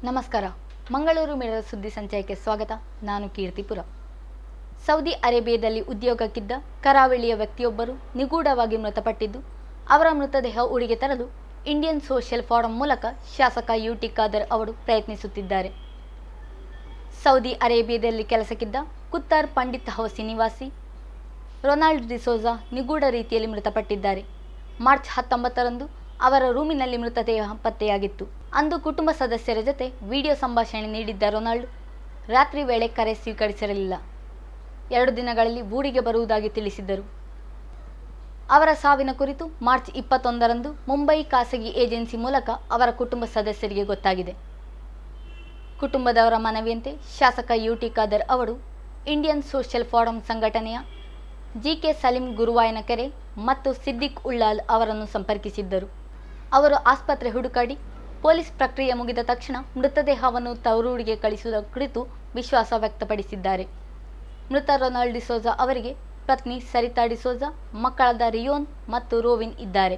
ನಮಸ್ಕಾರ. ಮಂಗಳೂರು ಮಿರರ್ ಸುದ್ದಿ ಸಂಚಯಕ್ಕೆ ಸ್ವಾಗತ. ನಾನು ಕೀರ್ತಿಪುರ. ಸೌದಿ ಅರೇಬಿಯಾದಲ್ಲಿ ಉದ್ಯೋಗಕ್ಕಿದ್ದ ಕರಾವಳಿಯ ವ್ಯಕ್ತಿಯೊಬ್ಬರು ನಿಗೂಢವಾಗಿ ಮೃತಪಟ್ಟಿದ್ದು, ಅವರ ಮೃತದೇಹ ಊರಿಗೆ ತರಲು ಇಂಡಿಯನ್ ಸೋಷಿಯಲ್ ಫೋರಂ ಮೂಲಕ ಶಾಸಕ ಯುಟಿ ಖಾದರ್ ಅವರು ಪ್ರಯತ್ನಿಸುತ್ತಿದ್ದಾರೆ. ಸೌದಿ ಅರೇಬಿಯಾದಲ್ಲಿ ಕೆಲಸಕ್ಕಿದ್ದ ಕುತ್ತಾರ್ ಪಂಡಿತ್ ಹೌಸಿ ನಿವಾಸಿ ರೊನಾಲ್ಡ್ ಡಿಸೋಜಾ ನಿಗೂಢ ರೀತಿಯಲ್ಲಿ ಮೃತಪಟ್ಟಿದ್ದಾರೆ. ಮಾರ್ಚ್ 19ರಂದು ಅವರ ರೂಮಿನಲ್ಲಿ ಮೃತದೇಹ ಪತ್ತೆಯಾಗಿತ್ತು. ಅಂದು ಕುಟುಂಬ ಸದಸ್ಯರ ಜೊತೆ ವಿಡಿಯೋ ಸಂಭಾಷಣೆ ನೀಡಿದ್ದ ರೊನಾಲ್ಡ್ ರಾತ್ರಿ ವೇಳೆ ಕರೆ ಸ್ವೀಕರಿಸಿರಲಿಲ್ಲ. 2 ದಿನಗಳಲ್ಲಿ ಊರಿಗೆ ಬರುವುದಾಗಿ ತಿಳಿಸಿದ್ದರು. ಅವರ ಸಾವಿನ ಕುರಿತು ಮಾರ್ಚ್ 21ರಂದು ಮುಂಬೈ ಖಾಸಗಿ ಏಜೆನ್ಸಿ ಮೂಲಕ ಅವರ ಕುಟುಂಬ ಸದಸ್ಯರಿಗೆ ಗೊತ್ತಾಗಿದೆ. ಕುಟುಂಬದವರ ಮನವಿಯಂತೆ ಶಾಸಕ ಯುಟಿ ಖಾದರ್ ಅವರು ಇಂಡಿಯನ್ ಸೋಷಿಯಲ್ ಫೋರಂ ಸಂಘಟನೆಯ ಜಿಕೆ ಸಲೀಂ ಗುರುವಾಯನಕೆರೆ ಮತ್ತು ಸಿದ್ದಿಕ್ ಉಳ್ಳಾಲ್ ಅವರನ್ನು ಸಂಪರ್ಕಿಸಿದ್ದರು. ಅವರು ಆಸ್ಪತ್ರೆ ಹುಡುಕಾಡಿ ಪೊಲೀಸ್ ಪ್ರಕ್ರಿಯೆ ಮುಗಿದ ತಕ್ಷಣ ಮೃತದೇಹವನ್ನು ತವರೂರಿಗೆ ಕಳಿಸುವ ಕುರಿತು ವಿಶ್ವಾಸ ವ್ಯಕ್ತಪಡಿಸಿದ್ದಾರೆ. ಮೃತ ರೊನಾಲ್ಡ್ ಡಿಸೋಜಾ ಅವರಿಗೆ ಪತ್ನಿ ಸರಿತಾ ಡಿಸೋಜಾ, ಮಕ್ಕಳಾದ ರಿಯೋನ್ ಮತ್ತು ರೋವಿನ್ ಇದ್ದಾರೆ.